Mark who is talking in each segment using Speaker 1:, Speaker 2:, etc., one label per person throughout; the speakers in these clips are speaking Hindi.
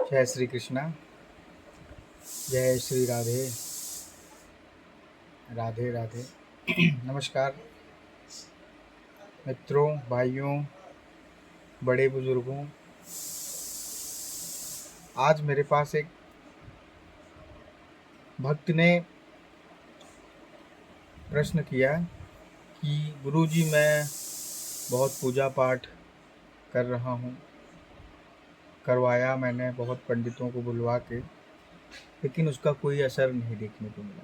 Speaker 1: जय श्री कृष्णा। जय श्री राधे। राधे राधे। नमस्कार मित्रों, भाइयों, बड़े बुजुर्गों। आज मेरे पास एक भक्त ने प्रश्न किया कि गुरुजी, मैं बहुत पूजा पाठ कर रहा हूँ, करवाया मैंने बहुत पंडितों को बुलवा के, लेकिन उसका कोई असर नहीं देखने को मिला।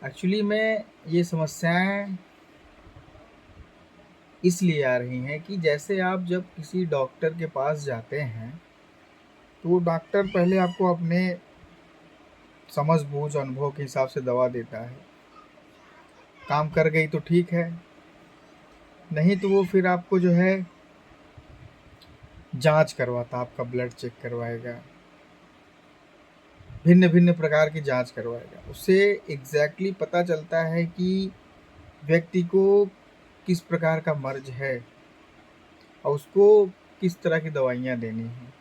Speaker 1: एक्चुअली में ये समस्याएं इसलिए आ रही हैं कि जैसे आप जब किसी डॉक्टर के पास जाते हैं तो वो डॉक्टर पहले आपको अपने समझ बूझ अनुभव के हिसाब से दवा देता है। काम कर गई तो ठीक है, नहीं तो वो फिर आपको जो है जांच करवाता, आपका ब्लड चेक करवाएगा, भिन्न भिन्न प्रकार की जांच करवाएगा। उससे एग्जैक्टली पता चलता है कि व्यक्ति को किस प्रकार का मर्ज है और उसको किस तरह की दवाइयाँ देनी हैं।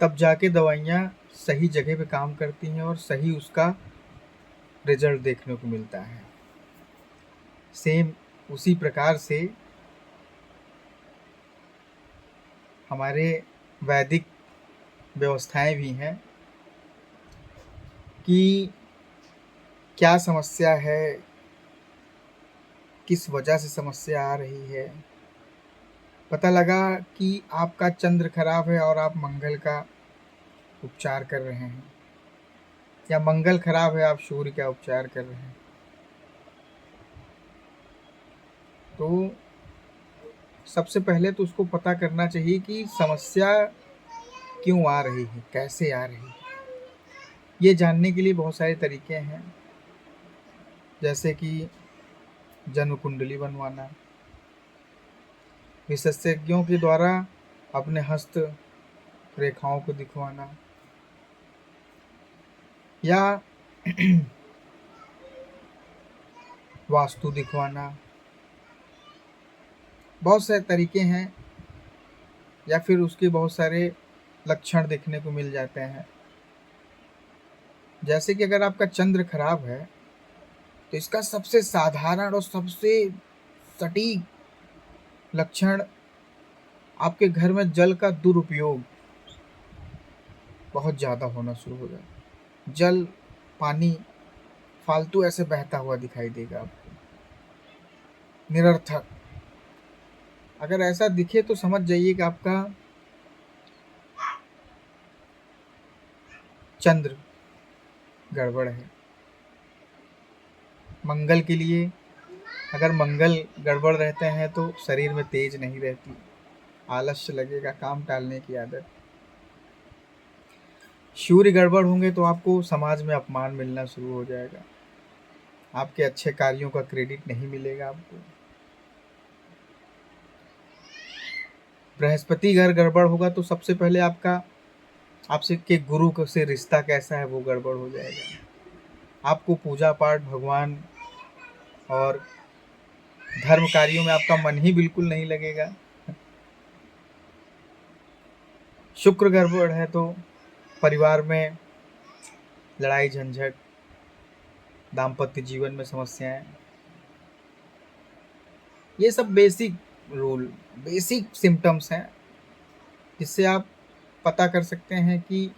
Speaker 1: तब जाके दवाइयाँ सही जगह पे काम करती हैं और सही उसका रिजल्ट देखने को मिलता है। सेम उसी प्रकार से हमारे वैदिक व्यवस्थाएं भी हैं कि क्या समस्या है, किस वजह से समस्या आ रही है। पता लगा कि आपका चंद्र खराब है और आप मंगल का उपचार कर रहे हैं, या मंगल खराब है आप सूर्य का उपचार कर रहे हैं। तो सबसे पहले तो उसको पता करना चाहिए कि समस्या क्यों आ रही है, कैसे आ रही है। ये जानने के लिए बहुत सारे तरीके हैं, जैसे कि जन्म कुंडली बनवाना, विशेषज्ञों के द्वारा अपने हस्त रेखाओं को दिखवाना, या वास्तु दिखवाना। बहुत सारे तरीके हैं, या फिर उसके बहुत सारे लक्षण देखने को मिल जाते हैं। जैसे कि अगर आपका चंद्र खराब है तो इसका सबसे साधारण और सबसे सटीक लक्षण आपके घर में जल का दुरुपयोग बहुत ज़्यादा होना शुरू हो जाए। जल, पानी फालतू ऐसे बहता हुआ दिखाई देगा आपको, निरर्थक। अगर ऐसा दिखे तो समझ जाइए कि आपका चंद्र गड़बड़ है। मंगल के लिए, अगर मंगल गड़बड़ रहते हैं तो शरीर में तेज नहीं रहती, आलस्य लगेगा, काम टालने की आदत। सूर्य गड़बड़ होंगे तो आपको समाज में अपमान मिलना शुरू हो जाएगा, आपके अच्छे कार्यों का क्रेडिट नहीं मिलेगा आपको। बृहस्पति घर गड़बड़ होगा तो सबसे पहले आपसे के गुरु से रिश्ता कैसा है वो गड़बड़ हो जाएगा। आपको पूजा पाठ, भगवान और धर्म कार्यों में आपका मन ही बिल्कुल नहीं लगेगा। शुक्र गड़बड़ है तो परिवार में लड़ाई झंझट, दाम्पत्य जीवन में समस्याएं। ये सब बेसिक रूल, बेसिक सिम्टम्स हैं जिससे आप पता कर सकते हैं कि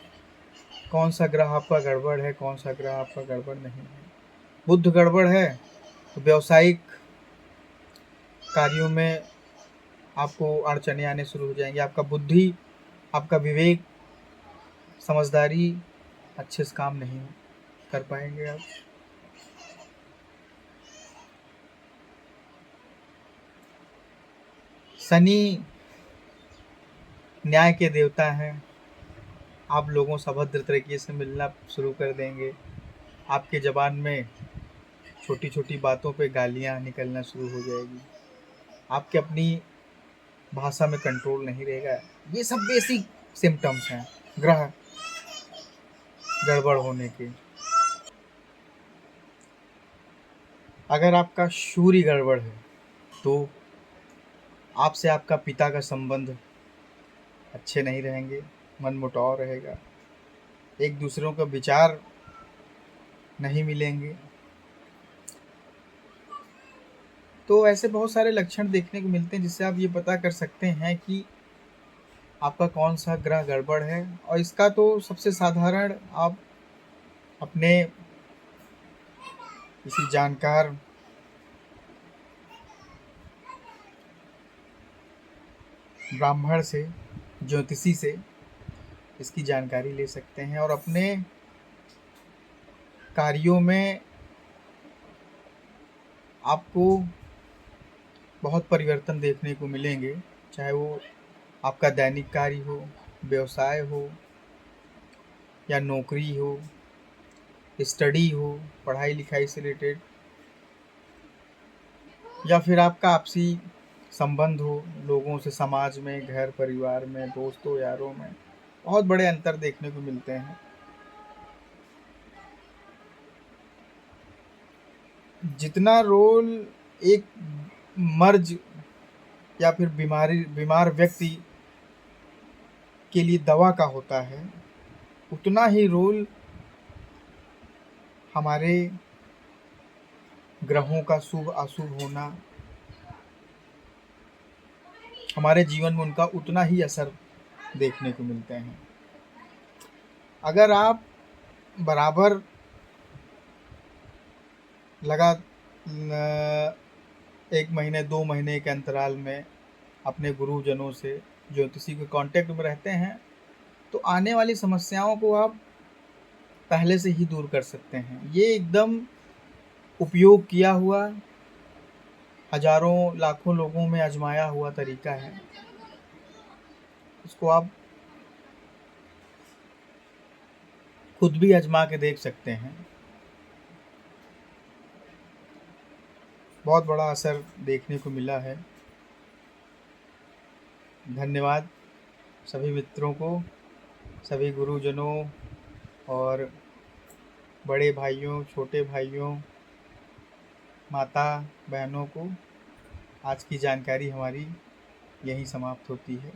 Speaker 1: कौन सा ग्रह आपका गड़बड़ है, कौन सा ग्रह आपका गड़बड़ नहीं है। बुध गड़बड़ है तो व्यावसायिक कार्यों में आपको अड़चने आने शुरू हो जाएंगी। आपका बुद्धि, आपका विवेक, समझदारी अच्छे से काम नहीं कर पाएंगे आप। शनि न्याय के देवता हैं। आप लोगों से अभद्र तरीके से मिलना शुरू कर देंगे। आपके ज़बान में छोटी छोटी बातों पे गालियाँ निकलना शुरू हो जाएगी। आपके अपनी भाषा में कंट्रोल नहीं रहेगा। ये सब बेसिक सिम्टम्स हैं ग्रह गड़बड़ होने के। अगर आपका सूर्य गड़बड़ है तो आपसे आपका पिता का संबंध अच्छे नहीं रहेंगे, मनमुटाव रहेगा, एक दूसरों का विचार नहीं मिलेंगे। तो ऐसे बहुत सारे लक्षण देखने को मिलते हैं जिससे आप ये पता कर सकते हैं कि आपका कौन सा ग्रह गड़बड़ है। और इसका तो सबसे साधारण आप अपने किसी जानकार ब्राह्मण से, ज्योतिषी से इसकी जानकारी ले सकते हैं और अपने कार्यों में आपको बहुत परिवर्तन देखने को मिलेंगे, चाहे वो आपका दैनिक कार्य हो, व्यवसाय हो, या नौकरी हो, स्टडी हो, पढ़ाई लिखाई से रिलेटेड, या फिर आपका आपसी संबंध हो लोगों से, समाज में, घर परिवार में, दोस्तों यारों में। बहुत बड़े अंतर देखने को मिलते हैं। जितना रोल एक मर्ज या फिर बीमार व्यक्ति के लिए दवा का होता है, उतना ही रोल हमारे ग्रहों का शुभ अशुभ होना, हमारे जीवन में उनका उतना ही असर देखने को मिलते हैं। अगर आप बराबर लगा 1 महीने 2 महीने के अंतराल में अपने गुरुजनों से, ज्योतिषी के कांटेक्ट में रहते हैं, तो आने वाली समस्याओं को आप पहले से ही दूर कर सकते हैं। ये एकदम उपयोग किया हुआ, हजारों लाखों लोगों में आजमाया हुआ तरीका है। इसको आप खुद भी आजमा के देख सकते हैं। बहुत बड़ा असर देखने को मिला है। धन्यवाद सभी मित्रों को, सभी गुरुजनों और बड़े भाइयों, छोटे भाइयों, माता बहनों को। आज की जानकारी हमारी यहीं समाप्त होती है।